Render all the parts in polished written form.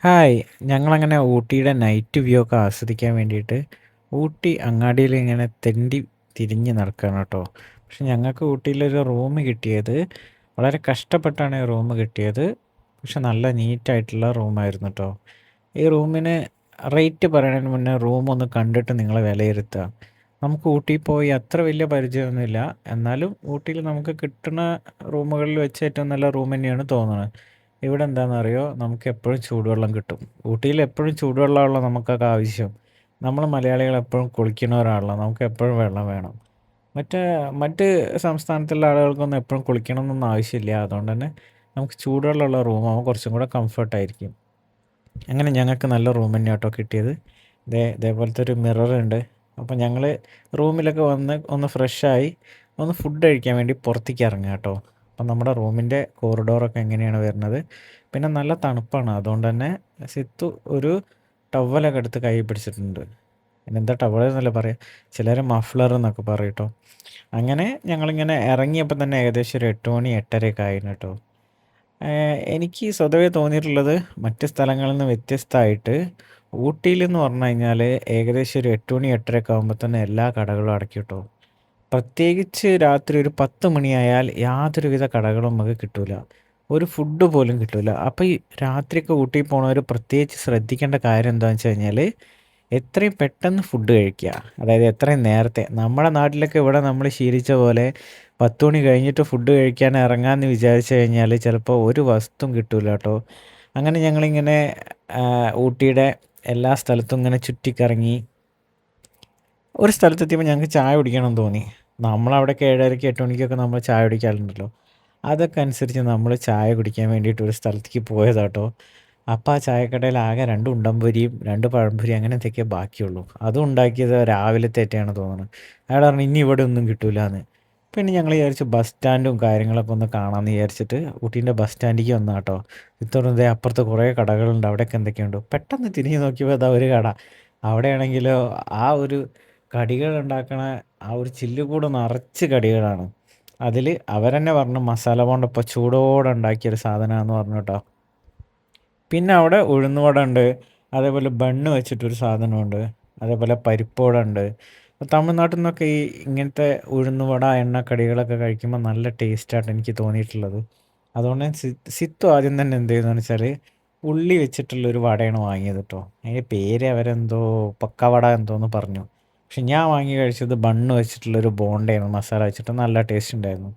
Hi! ഞങ്ങളങ്ങനെ ഊട്ടിയുടെ night view ഒക്കെ ആസ്വദിക്കാൻ വേണ്ടിയിട്ട് ഊട്ടി അങ്ങാടിയിൽ ഇങ്ങനെ തെണ്ടി തിരിഞ്ഞ് നടക്കുകയാണ് കേട്ടോ. പക്ഷെ ഞങ്ങൾക്ക് ഊട്ടിയിലൊരു റൂം കിട്ടിയത് വളരെ കഷ്ടപ്പെട്ടാണ് ഈ റൂം കിട്ടിയത്. പക്ഷെ നല്ല നീറ്റായിട്ടുള്ള റൂമായിരുന്നു കേട്ടോ. ഈ റൂമിന് റേറ്റ് പറയുന്നതിന് മുന്നേ റൂം ഒന്ന് കണ്ടിട്ട് നിങ്ങൾ വിലയിരുത്തുക. നമുക്ക് ഊട്ടി പോയി അത്ര വലിയ പരിചയമൊന്നുമില്ല. എന്നാലും ഊട്ടിയിൽ നമുക്ക് കിട്ടുന്ന റൂമുകളിൽ വെച്ച് ഏറ്റവും നല്ല റൂം തന്നെയാണ് തോന്നുന്നത്. ഇവിടെ എന്താണെന്നറിയോ? നമുക്ക് എപ്പോഴും ചൂടുവെള്ളം കിട്ടും. ഊട്ടിയിൽ എപ്പോഴും ചൂടുവെള്ളമാണല്ലോ നമുക്കൊക്കെ ആവശ്യം. നമ്മൾ മലയാളികൾ എപ്പോഴും കുളിക്കുന്നവരാണല്ലോ. നമുക്ക് എപ്പോഴും വെള്ളം വേണം. മറ്റേ മറ്റ് സംസ്ഥാനത്തുള്ള ആളുകൾക്കൊന്നും എപ്പോഴും കുളിക്കണമെന്നൊന്നും ആവശ്യമില്ല. അതുകൊണ്ട് തന്നെ നമുക്ക് ചൂടുവെള്ളമുള്ള റൂമാകുമ്പോൾ കുറച്ചും കൂടെ കംഫർട്ടായിരിക്കും. അങ്ങനെ ഞങ്ങൾക്ക് നല്ല റൂം തന്നെയാണ് കേട്ടോ കിട്ടിയത്. ഇതേപോലത്തെ ഒരു മിററുണ്ട്. അപ്പോൾ ഞങ്ങൾ റൂമിലൊക്കെ വന്ന് ഒന്ന് ഫ്രഷായി ഒന്ന് ഫുഡ് കഴിക്കാൻ വേണ്ടി പുറത്തേക്ക് ഇറങ്ങുക കേട്ടോ. അപ്പം നമ്മുടെ റൂമിൻ്റെ കോറിഡോറൊക്കെ എങ്ങനെയാണ് വരുന്നത്. പിന്നെ നല്ല തണുപ്പാണ്. അതുകൊണ്ട് തന്നെ സിത്തു ഒരു ടവലൊക്കെ എടുത്ത് കൈ പിടിച്ചിട്ടുണ്ട്. പിന്നെന്താ ടവൽ എന്നല്ല പറയുക, ചിലർ മഫ്ലർ എന്നൊക്കെ പറയും കേട്ടോ. അങ്ങനെ ഞങ്ങളിങ്ങനെ ഇറങ്ങിയപ്പോൾ തന്നെ ഏകദേശം ഒരു 8 മണി 8:30 ആയിരുന്നു കേട്ടോ. എനിക്ക് സ്വതവേ തോന്നിയിട്ടുള്ളത് മറ്റ് സ്ഥലങ്ങളിൽ നിന്ന് വ്യത്യസ്തമായിട്ട് ഊട്ടിയിലെന്ന് പറഞ്ഞു കഴിഞ്ഞാൽ ഏകദേശം ഒരു 8 മണി 8:30 ആകുമ്പോൾ തന്നെ എല്ലാ കടകളും അടയ്ക്കും കേട്ടോ. പ്രത്യേകിച്ച് രാത്രി ഒരു 10 മണിയായാൽ യാതൊരുവിധ കടകളും നമുക്ക് കിട്ടൂല. ഒരു ഫുഡ് പോലും കിട്ടൂല. അപ്പോൾ ഈ രാത്രിയൊക്കെ ഊട്ടി പോണവർ പ്രത്യേകിച്ച് ശ്രദ്ധിക്കേണ്ട കാര്യം എന്താണെന്ന് വെച്ച് കഴിഞ്ഞാൽ എത്രയും പെട്ടെന്ന് ഫുഡ് കഴിക്കുക. അതായത് എത്രയും നേരത്തെ. നമ്മുടെ നാട്ടിലൊക്കെ ഇവിടെ നമ്മൾ ശീലിച്ച പോലെ 10 മണി കഴിഞ്ഞിട്ട് ഫുഡ് കഴിക്കാൻ ഇറങ്ങാമെന്ന് വിചാരിച്ചു കഴിഞ്ഞാൽ ചിലപ്പോൾ ഒരു വസ്തുവും കിട്ടൂല കേട്ടോ. അങ്ങനെ ഞങ്ങളിങ്ങനെ ഊട്ടിയുടെ എല്ലാ സ്ഥലത്തും ഇങ്ങനെ ചുറ്റിക്കറങ്ങി ഒരു സ്ഥലത്തെത്തിയപ്പോൾ ഞങ്ങൾക്ക് ചായ കുടിക്കണമെന്ന് തോന്നി. നമ്മളവിടെയൊക്കെ 7:30 8 മണിക്കൊക്കെ നമ്മൾ ചായ കുടിക്കാറുണ്ടല്ലോ. അതൊക്കെ അനുസരിച്ച് നമ്മൾ ചായ കുടിക്കാൻ വേണ്ടിയിട്ട് ഒരു സ്ഥലത്തേക്ക് പോയതാട്ടോ. അപ്പോൾ ആ ചായക്കടയിൽ ആകെ 2 ഉണ്ടംപൊരിയും 2 പഴംപൊരിയും അങ്ങനെ എന്തൊക്കെയോ ബാക്കിയുള്ളൂ. അതും ഉണ്ടാക്കിയത് രാവിലത്തേറ്റാണ് തോന്നുന്നത്. അയാൾ പറഞ്ഞു ഇനി ഇവിടെ ഒന്നും കിട്ടൂലാന്ന്. പിന്നെ ഞങ്ങൾ വിചാരിച്ചു ബസ് സ്റ്റാൻഡും കാര്യങ്ങളൊക്കെ ഒന്ന് കാണാമെന്ന് വിചാരിച്ചിട്ട് ഊട്ടീൻ്റെ ബസ് സ്റ്റാൻഡിലേക്ക് വന്നാട്ടോ. ഇത്തവണ അപ്പുറത്ത് കുറേ കടകളുണ്ട്, അവിടെയൊക്കെ എന്തൊക്കെയുണ്ട്. പെട്ടെന്ന് തിരിഞ്ഞ് നോക്കിയപ്പോൾ അതാ ഒരു കട. അവിടെയാണെങ്കിലോ ആ ഒരു കടികൾ ഉണ്ടാക്കണ ആ ഒരു ചില്ലുകൂട് നിറച്ച് കടികളാണ്. അതിൽ അവരെന്നെ പറഞ്ഞു മസാല ബോണ്ട ഇപ്പോൾ ചൂടോടെ ഉണ്ടാക്കിയൊരു സാധനമാണെന്ന് പറഞ്ഞു കേട്ടോ. പിന്നെ അവിടെ ഉഴുന്നുവട ഉണ്ട്, അതേപോലെ ബണ്ണ് വെച്ചിട്ടൊരു സാധനമുണ്ട്, അതേപോലെ പരിപ്പ് വട ഉണ്ട്. തമിഴ്നാട്ടിൽ നിന്നൊക്കെ ഈ ഇങ്ങനത്തെ ഉഴുന്നുവട എണ്ണക്കടികളൊക്കെ കഴിക്കുമ്പോൾ നല്ല ടേസ്റ്റായിട്ട് എനിക്ക് തോന്നിയിട്ടുള്ളത്. അതുകൊണ്ട് ഞാൻ സിത്തു ആദ്യം തന്നെ എന്ത് ചെയ്തതെന്ന് വെച്ചാൽ ഉള്ളി വെച്ചിട്ടുള്ളൊരു വടയാണ് വാങ്ങിയത് കേട്ടോ. അതിൻ്റെ പേര് അവരെന്തോ പക്കവട എന്തോന്ന് പറഞ്ഞു. പക്ഷെ ഞാൻ വാങ്ങി കഴിച്ചത് ബണ്ണ് വെച്ചിട്ടുള്ളൊരു ബോണ്ടയാണ്, മസാല വെച്ചിട്ട് നല്ല ടേസ്റ്റ് ഉണ്ടായിരുന്നു.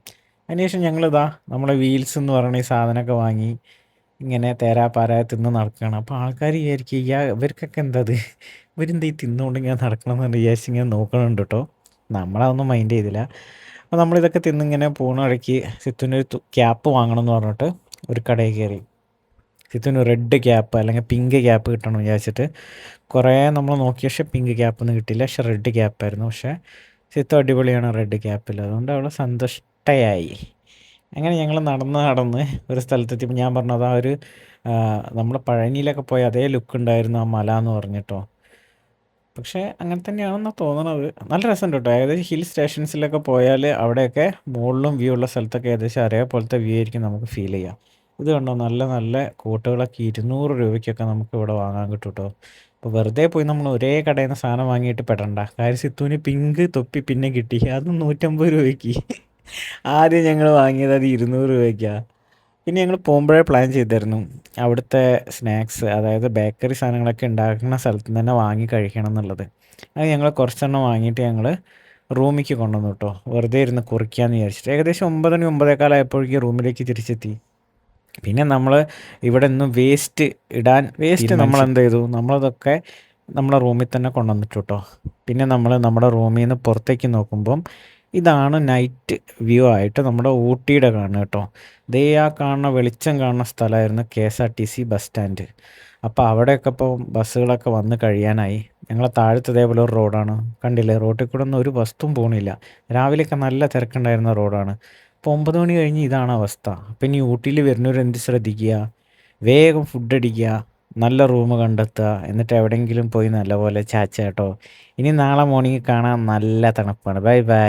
അതിനുശേഷം ഞങ്ങളിതാ നമ്മളെ വീൽസ് എന്ന് പറയുന്ന ഈ സാധനമൊക്കെ വാങ്ങി ഇങ്ങനെ തേരാപാര തിന്ന് നടക്കുകയാണ്. അപ്പോൾ ആൾക്കാർ വിചാരിക്കും ഇവർക്കൊക്കെ എന്തത്, ഇവരെന്താ ഈ തിന്നുകൊണ്ട് ഇങ്ങനെ നടക്കണം എന്ന് വിചാരിച്ച് ഇങ്ങനെ നോക്കണുണ്ട് കേട്ടോ. നമ്മളതൊന്നും മൈൻഡ് ചെയ്തില്ല. അപ്പോൾ നമ്മളിതൊക്കെ തിന്നിങ്ങനെ പോണ ഇടയ്ക്ക് സിത്തുവിനൊരു ക്യാപ്പ് വാങ്ങണം എന്ന് പറഞ്ഞിട്ട് ഒരു കടയിൽ കയറി. സിത്തുവിന് റെഡ് ക്യാപ്പ് അല്ലെങ്കിൽ പിങ്ക് ക്യാപ്പ് കിട്ടണം എന്ന് വിചാരിച്ചിട്ട് കുറേ നമ്മൾ നോക്കി. പക്ഷേ പിങ്ക് ക്യാപ്പൊന്നും കിട്ടിയില്ല, പക്ഷേ റെഡ് ക്യാപ്പായിരുന്നു. പക്ഷേ സിത്തു അടിപൊളിയാണ് റെഡ് ക്യാപ്പിൽ, അതുകൊണ്ട് അവൾ സന്തുഷ്ടയായി. അങ്ങനെ ഞങ്ങൾ നടന്ന് നടന്ന് ഒരു സ്ഥലത്തെത്തിയപ്പോൾ ഞാൻ പറഞ്ഞു അതാ ഒരു നമ്മൾ പഴനിയിലൊക്കെ പോയ അതേ ലുക്ക് ഉണ്ടായിരുന്നു ആ മല എന്ന് പറഞ്ഞിട്ടോ. പക്ഷേ അങ്ങനെ തന്നെയാണെന്നാണ് തോന്നണത്. നല്ല രസമുണ്ട് കേട്ടോ. ഏകദേശം ഹിൽ സ്റ്റേഷൻസിലൊക്കെ പോയാൽ അവിടെയൊക്കെ മുകളിലും വ്യൂ ഉള്ള സ്ഥലത്തൊക്കെ ഏകദേശം അതേപോലത്തെ വ്യൂ ആയിരിക്കും നമുക്ക് ഫീൽ ചെയ്യുക. ഇത് കണ്ടോ, നല്ല നല്ല കോട്ടുകളൊക്കെ 200 രൂപയ്ക്കൊക്കെ നമുക്ക് ഇവിടെ വാങ്ങാൻ കിട്ടും കേട്ടോ. അപ്പോൾ വെറുതെ പോയി നമ്മൾ ഒരേ കടയിൽ നിന്ന് സാധനം വാങ്ങിയിട്ട് പെടണ്ട. കാര്യം സിത്തുവിന് പിങ്ക് തൊപ്പി പിന്നെ കിട്ടി, അതും 150 രൂപയ്ക്ക്. ആദ്യം ഞങ്ങൾ വാങ്ങിയത് അത് 200 രൂപയ്ക്കാണ്. പിന്നെ ഞങ്ങൾ പോകുമ്പോഴേ പ്ലാൻ ചെയ്തിരുന്നു അവിടുത്തെ സ്നാക്സ്, അതായത് ബേക്കറി സാധനങ്ങളൊക്കെ ഉണ്ടാക്കുന്ന സ്ഥലത്ത് നിന്ന് തന്നെ വാങ്ങി കഴിക്കണം എന്നുള്ളത്. അത് ഞങ്ങൾ കുറച്ചെണ്ണം വാങ്ങിയിട്ട് ഞങ്ങൾ റൂമിലേക്ക് കൊണ്ടുവന്നു കേട്ടോ, വെറുതെ ഇരുന്ന് കുറിക്കാമെന്ന് വിചാരിച്ചിട്ട്. ഏകദേശം 9 മണി 9:15 ആയപ്പോഴേക്കും റൂമിലേക്ക് തിരിച്ചെത്തി. പിന്നെ നമ്മൾ ഇവിടെ ഒന്നും വേസ്റ്റ് നമ്മൾ എന്ത് ചെയ്തു, നമ്മളതൊക്കെ നമ്മളെ റൂമിൽ തന്നെ കൊണ്ടുവന്നിട്ടു കേട്ടോ. പിന്നെ നമ്മൾ നമ്മുടെ റൂമിൽ നിന്ന് പുറത്തേക്ക് നോക്കുമ്പം ഇതാണ് നൈറ്റ് വ്യൂ ആയിട്ട് നമ്മുടെ ഊട്ടിയുടെ കാണുക കേട്ടോ. ദേ ആ കാണുന്ന വെളിച്ചം കാണുന്ന സ്ഥലമായിരുന്നു KSRTC ബസ് സ്റ്റാൻഡ്. അപ്പോൾ അവിടെയൊക്കെ ഇപ്പോൾ ബസ്സുകളൊക്കെ വന്ന് കഴിയാനായി. ഞങ്ങളെ താഴത്ത് ഇതേപോലെ ഒരു റോഡാണ്, കണ്ടില്ലേ, റോഡിൽ കൂടെ ഒന്നും ഒരു ബസ്സും പോകണില്ല. രാവിലെയൊക്കെ നല്ല തിരക്കുണ്ടായിരുന്ന റോഡാണ്. ഇപ്പോൾ 9 മണി കഴിഞ്ഞ് ഇതാണ് അവസ്ഥ. അപ്പം ഇനി ഊട്ടിയിൽ വരുന്നവർ എന്ത് ശ്രദ്ധിക്കുക, വേഗം ഫുഡ് അടിക്കുക, നല്ല റൂം കണ്ടെത്തുക, എന്നിട്ട് എവിടെയെങ്കിലും പോയി നല്ലപോലെ ചാച്ച കേട്ടോ. ഇനി നാളെ മോർണിംഗ് കാണാൻ നല്ല തണുപ്പാണ്. Bye bye.